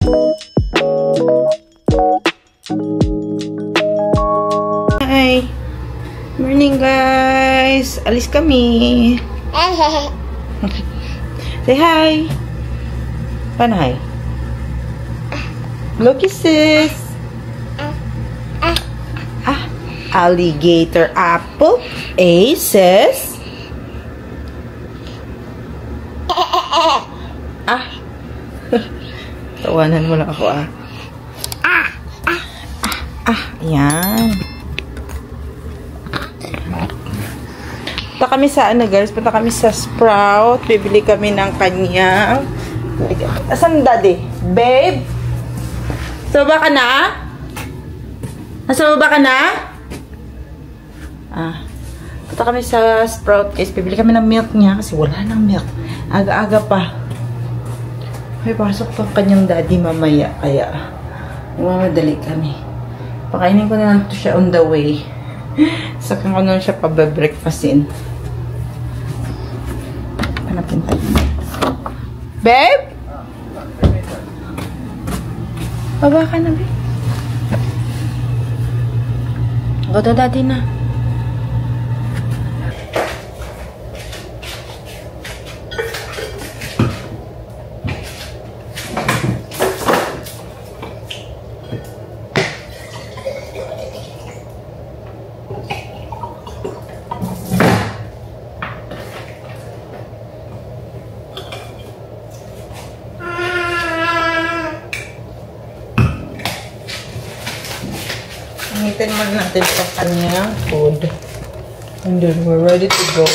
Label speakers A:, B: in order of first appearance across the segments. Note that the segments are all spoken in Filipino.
A: Hi! Morning guys! Alis kami! Say hi! Paano hi? Hello kisses! Alligator apple aces! Tawanan mo lang ako Ayan. Punta kami sa guys? Punta kami sa Sprout. Bibili kami ng kanyang... Asan daddy? Babe? So ba ka na? Nasa ba ka na? Punta kami sa Sprout guys. Bibili kami ng milk niya kasi wala nang milk. Aga-aga pa. May pasok pa kanyang daddy mamaya. Kaya mamadali kami. Pakainin ko na lang ito siya on the way. Saka ko na siya pa-breakfastin. Hanapin tayo. Babe? Baba ka na, babe. Go to daddy na. Hingitin muna natin sa kanyang food. And then we're ready to go.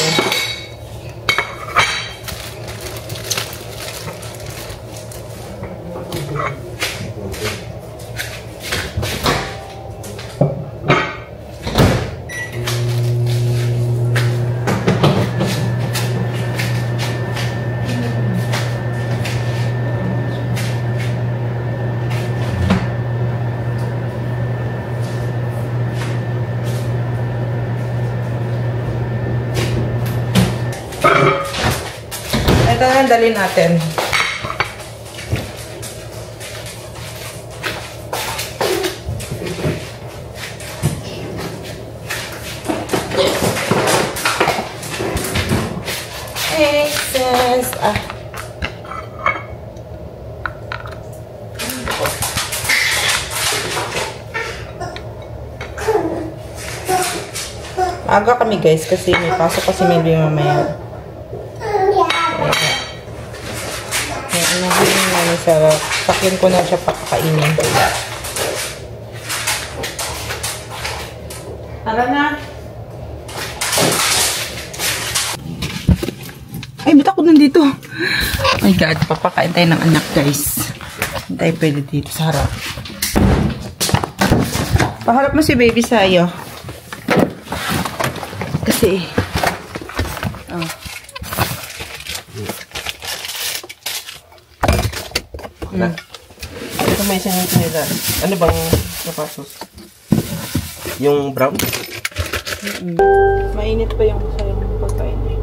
A: Ito na dalhin natin. Excess. Aga kami guys kasi may pasok kasi may mamaya. Sakyan ko na siya pakakainin. Tara na. Ay, ba't ako nandito? Oh my God, papakain tayo ng anak, guys. Hindi tayo pwede dito sa harap. Paharap mo si baby sa'yo. Kasi,
B: Ito may isang nila. Ano bang napasos? Yung brown?
A: Mainit pa yung sayang pagkain eh.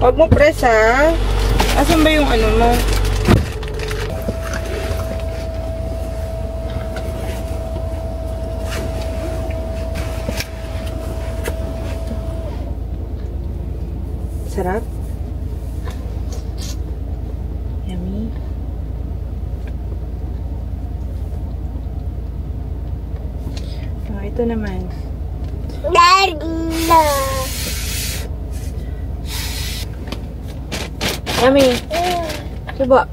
A: Huwag mo press ha. Asan ba yung ano mo? Sarap? Yummy. Oh, ito naman. Yummy. Coba.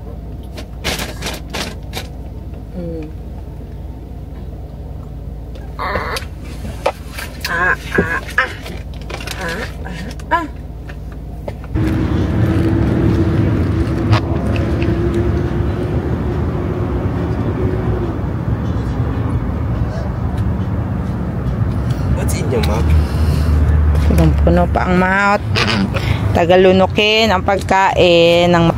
B: What's in your mouth?
A: Punong-puno pa ang mouth. Tagalunukin ang pagkain ng...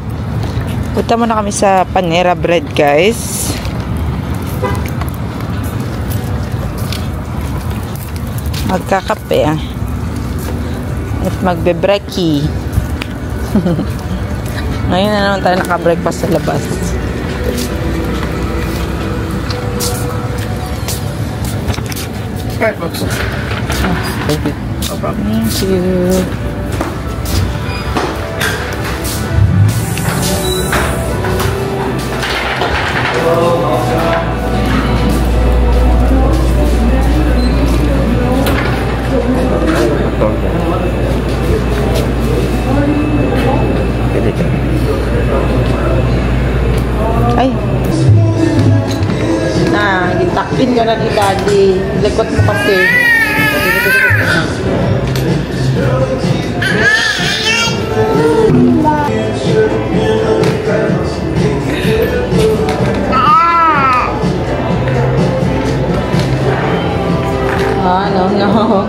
A: Punta muna kami sa Panera Bread, guys. Magkakape at magbe-brekkie. Ngayon na naman tayo naka-breakfast sa labas.
B: Right, folks. Thank you. No problem.
A: Thank you. Ay. Na, gitakpin ka na ni Daddy. Likot mo kasi. No.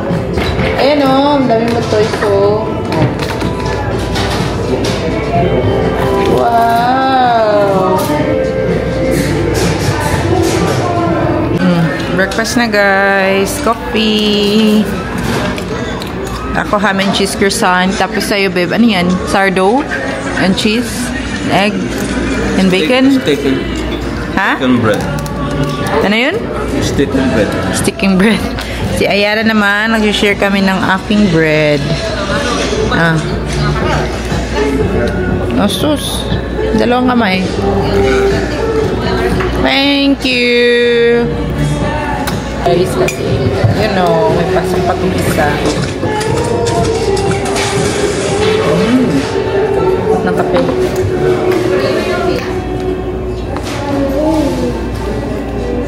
A: Ayan o, ang dami mo toys o. Wow! Breakfast na guys. Coffee. Ako ham and cheese croissant. Tapos sa'yo, babe. Ano yan? Sourdough and cheese, egg, and bacon.
B: Steak
A: Ha?
B: and bread.
A: Ano yun?
B: Steak and bread.
A: Sticking bread. Si Ayara naman, nag-share kami ng aking bread. Oh, sus. Dalawang kamay. Thank you. Guys, kasi, you know, may pasang patulisa. Ng kape.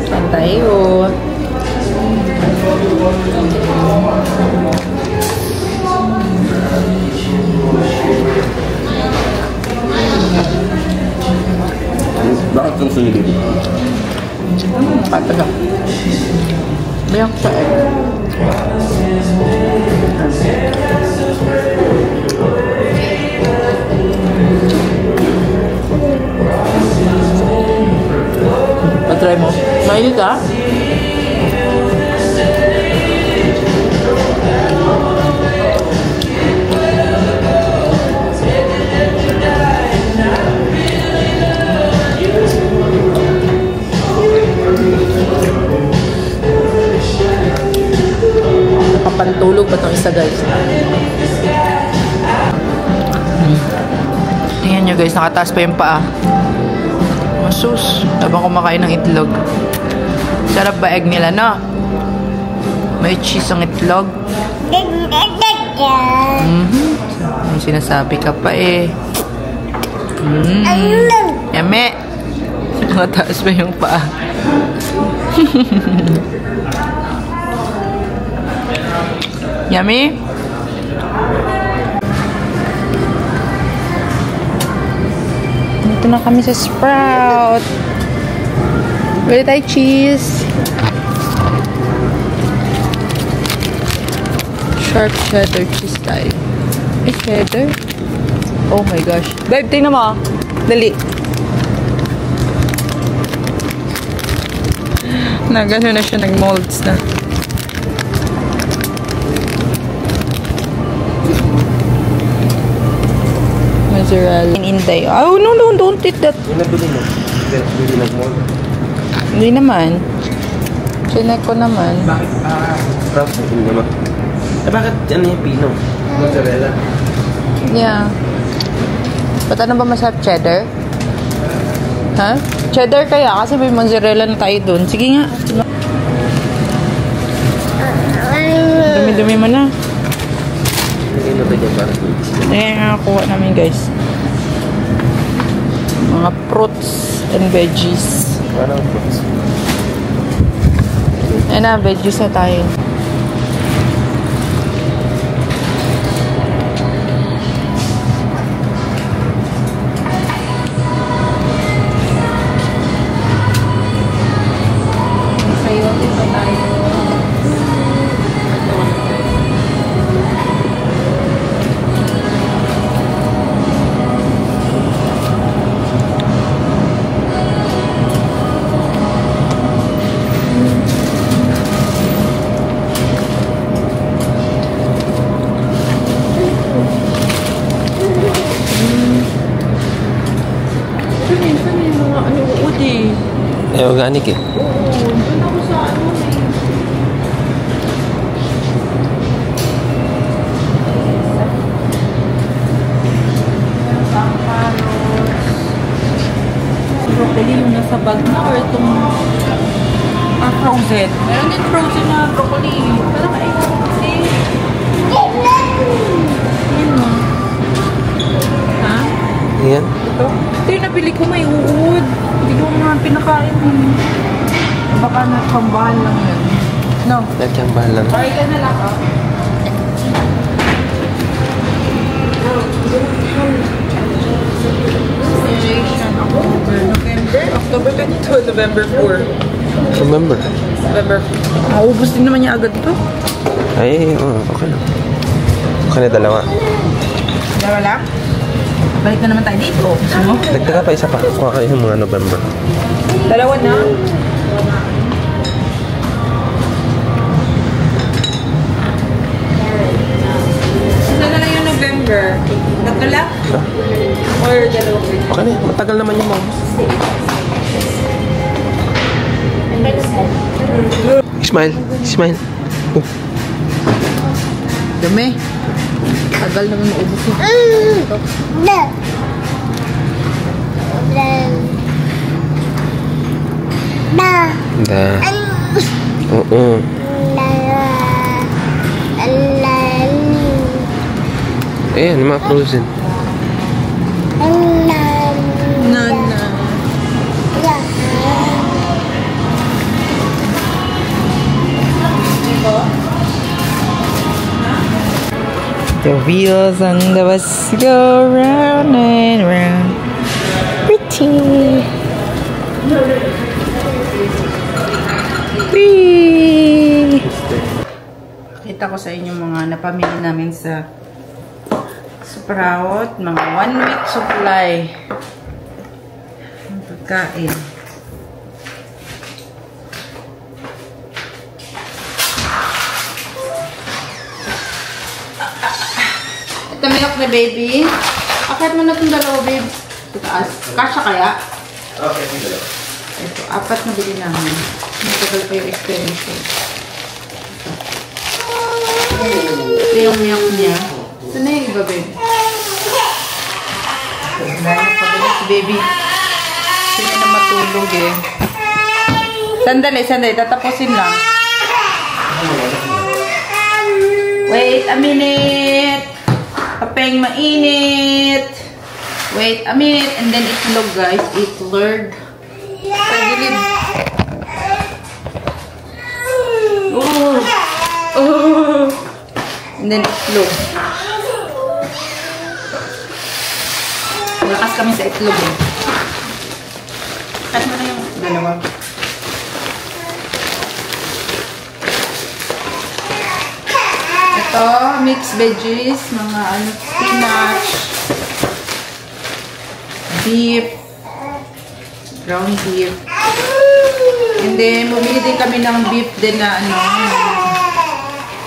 A: Saan tayo?
B: Bakit kang sumili?
A: Pataga. Biyak sa egg. Patry mo. Mainit ah. Nakapantulog ba itong isa guys? Tingnan nyo guys, nakataas pa yung paa. Masus, habang kumakain ng itlog. Sarap ba egg nila, no? May cheese ang itlog. May sinasabi ka pa eh. Yame! Nakataas pa yung paa. Yummy? Dito na kami sa Sprout. Bili tayo cheese. Sharp cheddar cheese tayo. Eh, cheddar? Oh my gosh. Babe, tingnan mo. Dali. Gano'n na siya, nag-molds na. Mozzarella. In Inday. Oh, no, don't eat that.
B: Yung nabili mo? Bili nag-mold?
A: Hindi naman. Chinek ko naman.
B: Bakit? Proud sa hindi naman. Bakit ano yung pino? Mozzarella?
A: Yeah. Ba't ano ba masarap? Cheddar? Ha? Cheddar kaya? Kasi may mozzarella na tayo dun. Sige nga. Dumi-dumi mo na.
B: Hindi na ba dyan para?
A: Ayan nga nakuha namin guys. Mga fruits and veggies.
B: Parang fruits.
A: Ayan na, veggies na tayo. Saan yung mga ano uod eh?
B: Eh, organic eh.
A: Oo, doon ako sa ano eh. Broccoli yung nasa bag na or itong frozen. Meron din frozen na broccoli. Parang ay kasi. Yan mo. Ha?
B: Ayan.
A: Ito? Ito yung nabili ko may uod. Hindi ko naman pinakain. Baka nakambahan lang yun. No.
B: Nagkambahan lang.
A: Sorry ka na lang ah. October 22, November 4.
B: Remember?
A: November 4. Maubos din naman niya agad ito.
B: Ay, okay lang. Okay na dalawa.
A: Dalawa lang? Balik na naman tayo dito. Gusto mo?
B: Dagdaga pa isa pa. Kuha kayo yung mga November.
A: Dalawa na? Isa na lang yung November. Tatlo lang? Or dalawa?
B: Okay na, matagal naman yung mga. Smile. Smile. Oh.
A: Dami. Tagal naman maubos yun.
B: Da. Oo. Ayan, yung mga frozen.
A: Nana. The wheels on the bus go round and round. Pretty. Whee! Kita ko sa inyo mga napamili namin sa Sprout. Mga 1 week supply ng pagkain. Ito milk na baby. Akit mo na itong dalawa babe. Sa taas. Kasha kaya?
B: Okay, yung dalawa.
A: Ito, 4 na bili namin. Matagal pa yung extension. Ito yung milk niya. Ito na yung iba babe. Dahil pagkakas si baby. Sino na matulog eh. Sandali, sandali. Tatapusin lang. Wait a minute. Kapeng mainit. Wait a minute. And then itlog guys. Itlog. Pagilid. Oh. Oh. And then itlog. Malakas kami sa itlog eh. Cut mo na yung dalawa. Ito, mixed veggies, mga ano, spinach, beef, ground beef. And then, bumili din kami ng beef din na ano,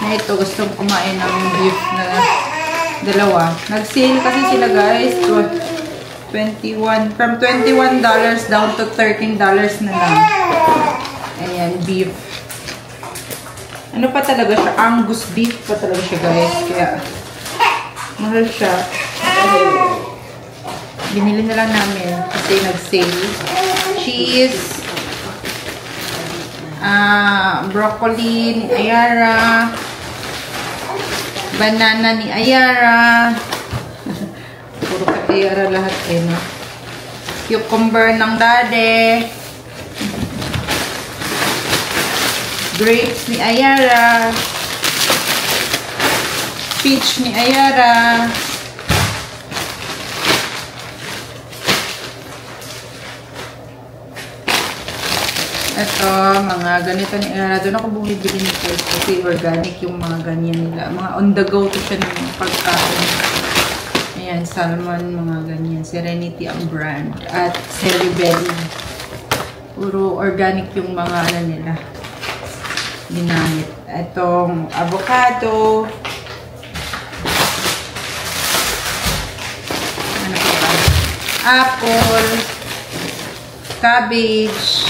A: na ito, gustong kumain ng beef na dalawa. Nag-sale kasi sila guys, from $21 down to $13 na lang. Ayan, beef. Ano pa talaga siya? Angus beef pa talaga siya guys. Kaya, mahal siya. Binili na lang namin kasi nag-sale. Cheese. Broccoli ni Ayara. Banana ni Ayara. Puro ka Ayara lahat eh, no? Cucumber ng Dade. Grapes ni Ayara. Peach ni Ayara. Ito, mga ganito ni Ayara. Doon ako bumibili nito kasi organic yung mga ganyan nila. Mga on the go to siya ng pagkain. Ayan, salmon, mga ganyan. Serenity ang brand. At Ceribelli. Puro organic yung mga ano nila. Ginamit. Itong avocado. Ano pa ba? Apple. cabbage,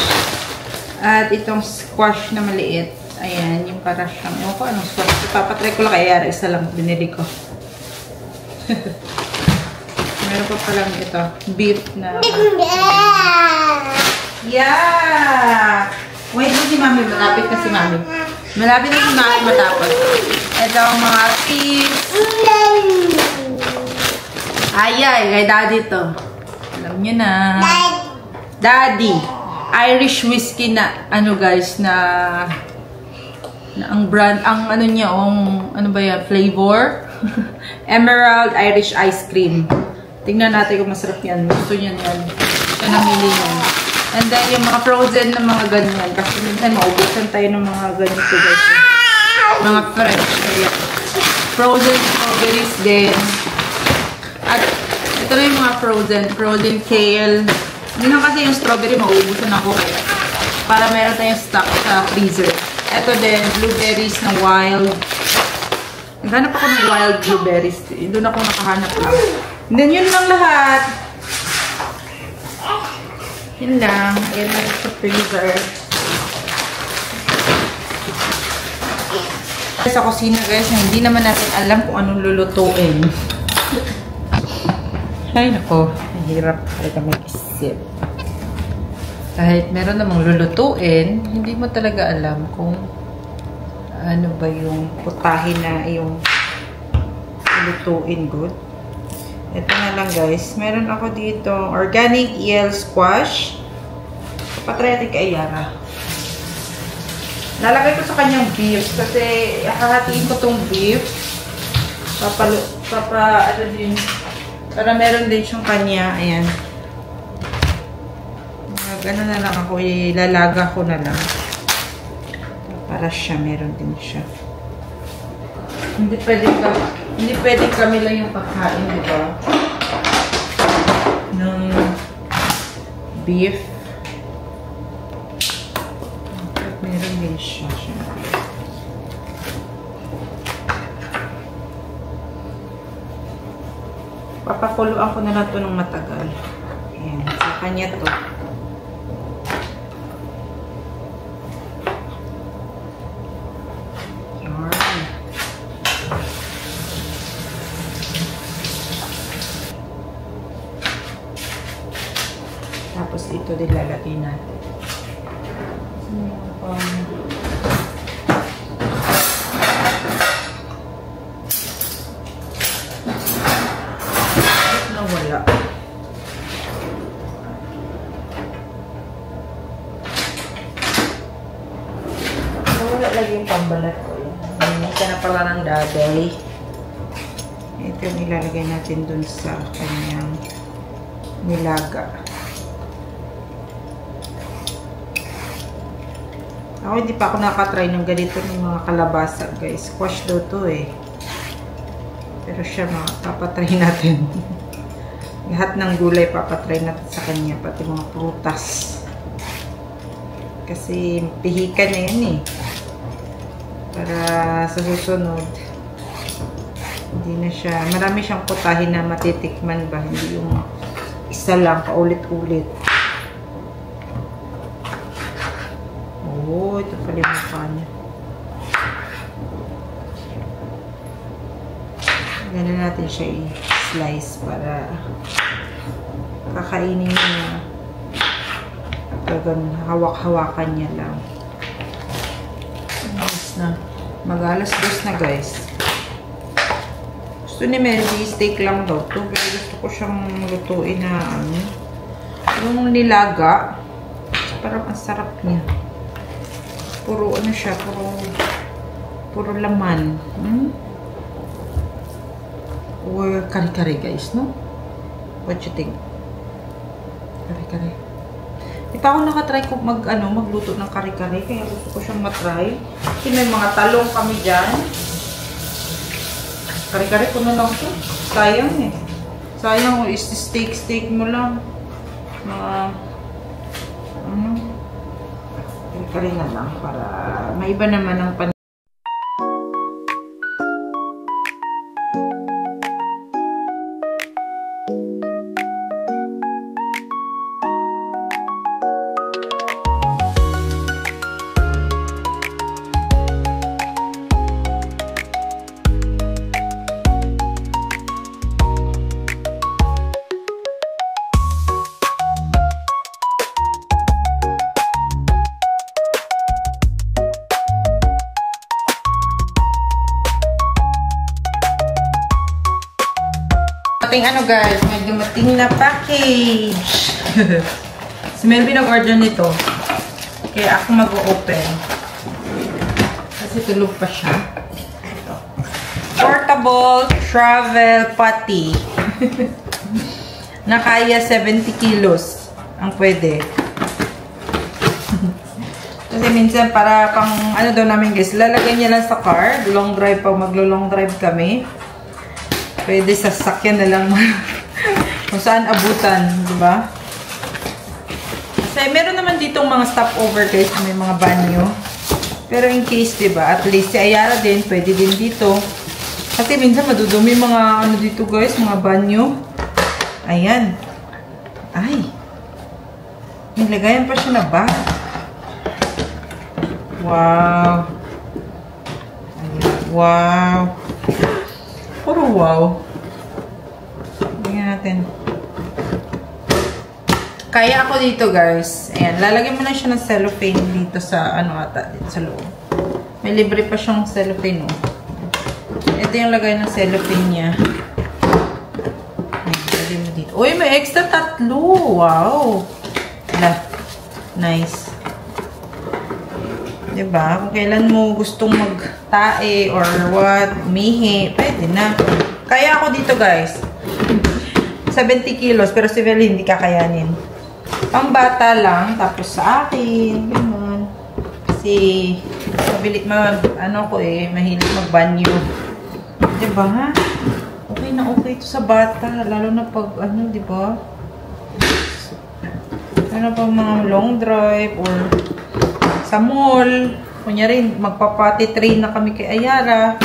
A: at itong squash na maliit. Ayan, yung para siyang, ewan ko anong squash. Ipapatry ko lang kaya isa lang binili ko. Meron pa palang ito, beef na. Yeah! Wait mo si Mami, malapit na si Mami. Malapit na si Mami matapos. Ito ang mga cheese. Ay, kay Daddy to. Alam nyo na. Daddy. Irish whiskey na, ano guys, na ang brand, ang ano niya, ano ba yan, flavor? Emerald Irish Ice Cream. Tingnan natin kung masarap yan. Gusto niyan yan. Ito namili yan. And then, yung mga frozen na mga ganyan. Kasi minsan, maubusan tayo ng mga ganito guys. Mga fresh. Ayan. Frozen strawberries din. At ito na yung mga frozen kale. Hindi na kasi yung strawberry, maubusan ako. Para meron tayong stock sa freezer. Ito din, blueberries na wild. Naghanap ako ng wild blueberries. Doon ako nakahanap lang. And then, yun lang lahat. Yun lang. Ayan lang sa freezer. Sa kusina guys, hindi naman natin alam kung anong lulutuin. Ay, nako. Mahirap talaga mag-isip. Kahit meron namang lulutuin, hindi mo talaga alam kung ano ba yung putahin na yung lutuin good. Ito na lang guys. Meron ako dito organic eel squash. Patry natin kay Yara. Lalagay ko sa kanyang beef kasi hahatiin ko tong beef. Ano din. Para meron din siyang kanya. Ayan. Gano'n na lang ako. Ilalaga ko na lang. Para siya. Meron din siya. Hindi pwede kami lang yung pagkain, di ba? Ng beef. Meron din siya. Papakuluan ko na lang ito ng matagal. Ayan. Sa kanya to. Tapos ito din lalagay natin. Nawala. Nawala lagi yung pambalat ko. Minsan na pala ng daday. Ito yung ilalagay natin dun sa kanyang nilaga. Ako hindi pa ako nakatry ng ganito ng mga kalabasa guys. Squash daw to eh. Pero siya papatry natin. Lahat ng gulay papatry natin sa kanya. Pati mga prutas. Kasi pihikan na yan eh. Para sa susunod. Hindi na siya. Marami siyang putahin na matitikman ba. Hindi yung isa lang paulit-ulit. Oh, ito pala yung mukha niya. Ganun natin siya i-slice para kakainin niya. Ganun, hawak-hawakan niya lang. Mag-alas-dos na guys. Gusto ni Melody, steak lang daw to. Pero gusto ko siyang lutuin na ano. Yung nilaga. Parang ang sarap niya. Puro ano siya, puro laman. Or kare-kare guys, no? What you think? Kare-kare. Di pa ako nakatry kung magluto ng kare-kare, kaya gusto ko siyang matry. Kasi may mga talong kami dyan. Kare-kare ko na lang ito. Sayang eh. Sayang, steak mo lang. Kare na lang para maiba naman ang pan. dumating ano guys, may dumating na package. Si Melvin nag-order nito. Kaya ako mag-open. Kasi tulog pa siya. Ito. Portable travel potty. Na kaya 70 kilos ang pwede. Kasi minsan para pang ano daw namin guys, lalagay niya lang sa car. Long drive pag maglo-long drive kami. Pwede sa sasakyan na lang kung saan abutan, di ba? Kasi meron naman ditong mga stopover guys, may mga banyo. Pero in case, di ba, at least si Ayara din, pwede din dito. Kasi minsan madudumi mga ano dito guys, mga banyo. Ayan. Ay. Nilagayan pa siya na ba? Wow. Ayan. Wow. Puro wow. Tingnan natin. Kaya ako dito guys. Ayan. Lalagyan mo na siya ng cellophane dito sa ano ata. Dito sa loob. May libre pa siyang cellophane. Oh. Ito yung lagay ng cellophane niya. Ayan. Lagyan mo dito. Uy, may extra 3. Wow. Nice. Diba? Kung kailan mo gustong magtae or what, mihi, pwede na. Kaya ako dito guys. 70 kilos, pero si Veli hindi kakayanin. Pang bata lang, tapos sa akin, gano'n. Kasi, mabilit ano ko mahilig magbanyo. Diba ha? Okay na okay ito sa bata, lalo na pag, ano, diba? Lalo na pag mga long drive or sa mall. Kunyari, magpapati train na kami kay Ayara.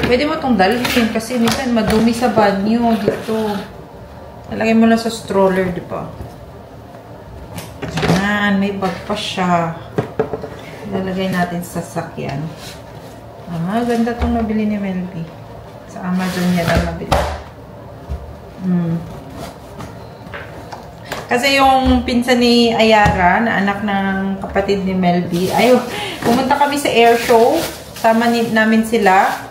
A: Pwede mo itong dalhin kasi minsan madumi sa banyo dito. Nalagay mo lang sa stroller, di ba? Yan, may bag pa siya. Lalagay natin sa sasakyan. Ah, ganda itong nabili ni Melby. Sa Amazon niya lang nabili. Kasi yung pinsan ni Ayara, na anak ng kapatid ni Melby, pumunta kami sa air show. Sama namin sila.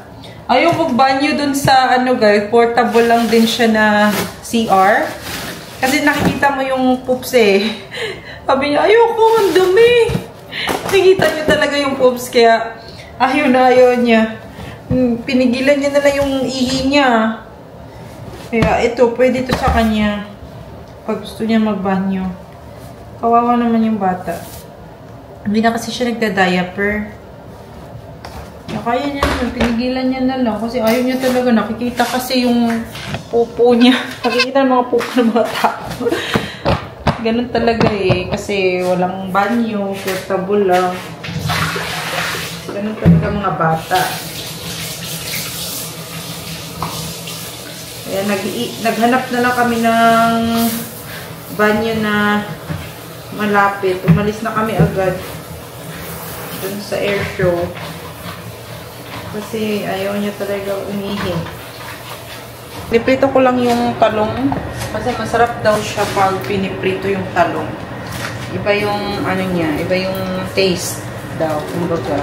A: Ayaw magbanyo dun sa, ano guys, portable lang din siya na CR. Kasi nakikita mo yung poops Sabi niya, ayoko, ang dumi. Nakikita niyo talaga yung poops, kaya ayaw niya. Pinigilan niya na lang yung ihi niya. Kaya ito, pwede ito sa kanya. Pag gusto niya magbanyo. Kawawa naman yung bata. Hindi na kasi siya nagda-diaper. Kaya niya naman, pinigilan niya na lang. Kasi ayaw niya talaga. Nakikita kasi yung pupo niya. Nakikita ng mga pupo ng mga tao. Ganun talaga Kasi walang banyo. Portable lang. Ganun talaga mga bata. Kaya naghanap na lang kami ng banyo na malapit. Umalis na kami agad dun sa air show. Kasi ayaw niya talaga umihi. Piniprito ko lang yung talong. Kasi masarap daw siya pag piniprito yung talong. Iba yung ano niya. Iba yung taste daw. Kumbaga.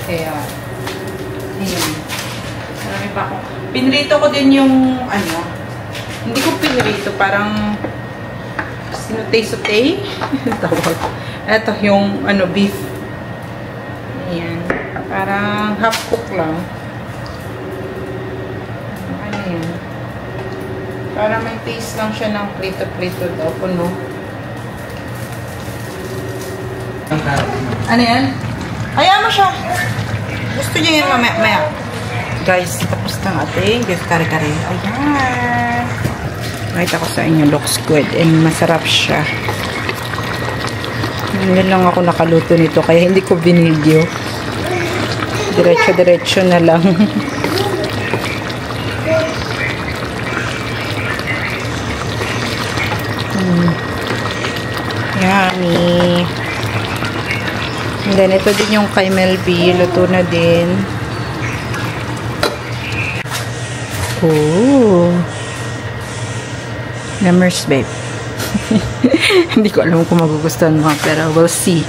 A: Kaya ayun. Marami pa akong pinrito ko din yung ano. Hindi ko pinrito. Parang sinutay-sutay. Tawag. Ito yung ano, beef. Ayan. Parang half cook lang. Ano yan? Parang may taste lang siya ng prito-prito daw. Puno. Ano yan? Ayaw mo siya. Gusto niya yung mamaya. Guys, tapos ng ating beef kare-kare. Ayan. Nakita ko sa inyo, looks good. And masarap siya. Ngayon lang ako nakaluto nito. Kaya hindi ko binidyo. Diretso-diretso na lang. Yummy. And then, ito din yung kay Melby. Luto na din. Oh. Numbers, babe. Hindi ko alam kung magugustuhan mo, pero we'll see.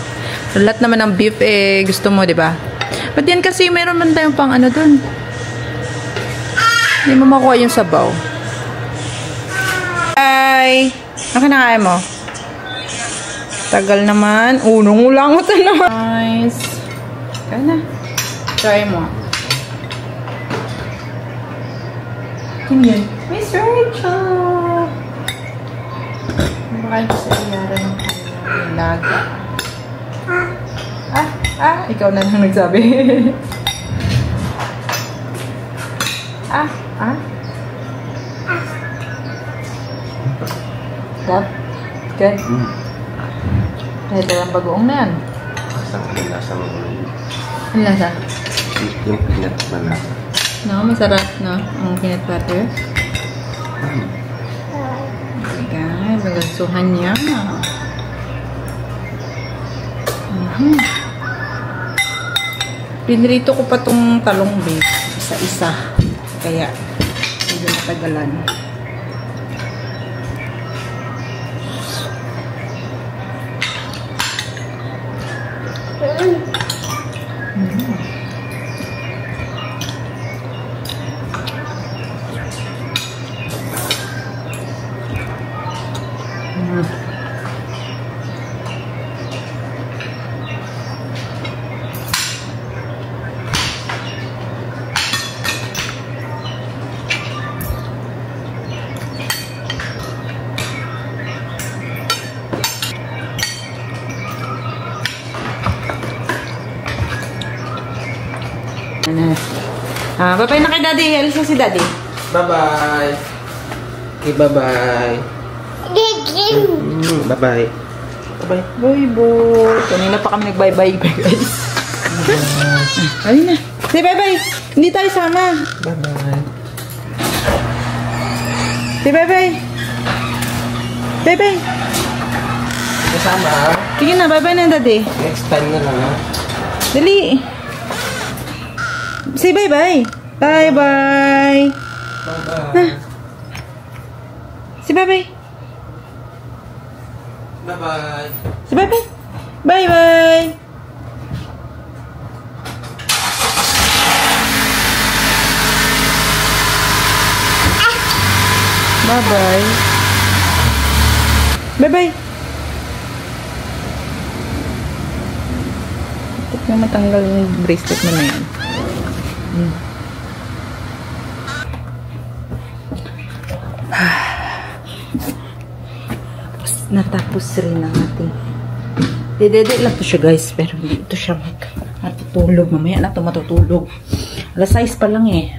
A: So, lahat naman ng beef, gusto mo, di ba? But yan kasi, meron man tayong pang ano dun. Hindi mo makuha yung sabaw. Ay! Ano na kaya mo? Tagal naman. Unong-ulangot na naman. Nice. Kaya na. Try mo. Tingnan. Miss Rachel! Baka ito sa iyara ng laga. Ikaw na lang nagsabi. Love? Good? Ito lang bagoong na yan.
B: Ang lasa mo.
A: Ang lasa?
B: Yung peanut malasa.
A: No, masarap, no? Ang peanut butter. Guys, ang gasuhan niya. Pinrito ko pa tong talong bake. Isa-isa. Kaya, hindi matagalan. Bye-bye na kay Daddy. Alis na si Daddy.
B: Bye-bye. Okay, bye-bye. Bye-bye. Bye-bye.
A: Bye-bye. Kanina pa kami nag-bye-bye, guys. Ayun na. Say bye-bye. Hindi tayo sama.
B: Bye-bye.
A: Say bye-bye. Bye-bye.
B: Kasama.
A: Sige na, bye-bye na, Daddy.
B: Next time na lang, ha?
A: Dali. Say bye-bye. Bye-bye.
B: Bye-bye.
A: Say bye-bye.
B: Bye-bye.
A: Say bye-bye. Bye-bye. Bye-bye. Bye-bye. Ito na matanggal yung bracelet mo na yan. Natapos rin ang ating dede lang to siya, guys, pero hindi ito siya matutulog. Mamaya na ito matutulog. Alas 6 pa lang eh.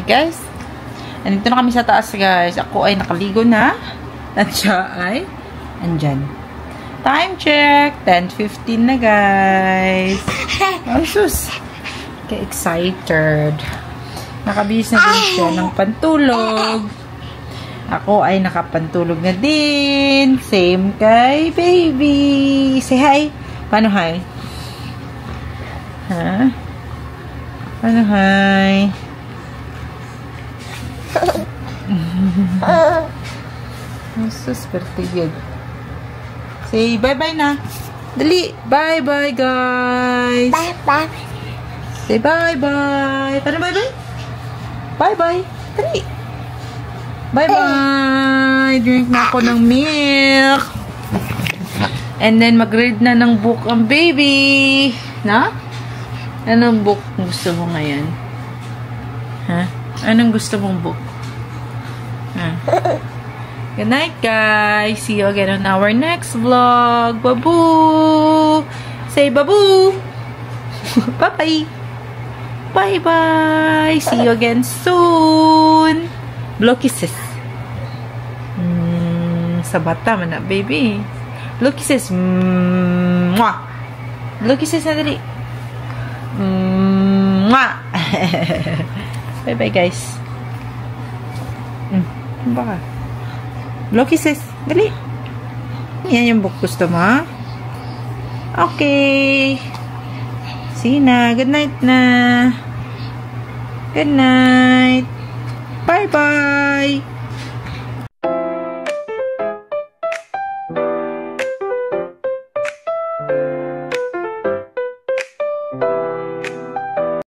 A: Guys, nandito na kami sa taas, guys. Ako ay nakaligo na at siya ay andyan. Time check, 10:15 na, guys. Oh, sus, ka-excited. Nakabihis na din siya ng pantulog. Ako ay nakapantulog na din. Same kay baby. Say hi. Paano hi? Ha? Paano hi? Super good. Say bye-bye na. Dali. Bye-bye, guys.
C: Bye-bye.
A: Say bye-bye. Paano bye-bye? Bye-bye. Dali. Bye-bye. Drink na ako ng milk. And then, mag-read na ng book ang baby. Na? Anong book gusto mo ngayon? Ha? Anong gusto mong book? Good night, guys. See you again on our next vlog. Babu! Say babu! Bye-bye! Bye-bye! See you again soon! Blow kisses. Sa bata man na, baby. Blow kisses. Mwah! Blow kisses na dali. Mwah! Bye-bye, guys. Baka. Blow kisses. Dali. Yan yung book gusto mo? Okay. See na. Good night na. Good night.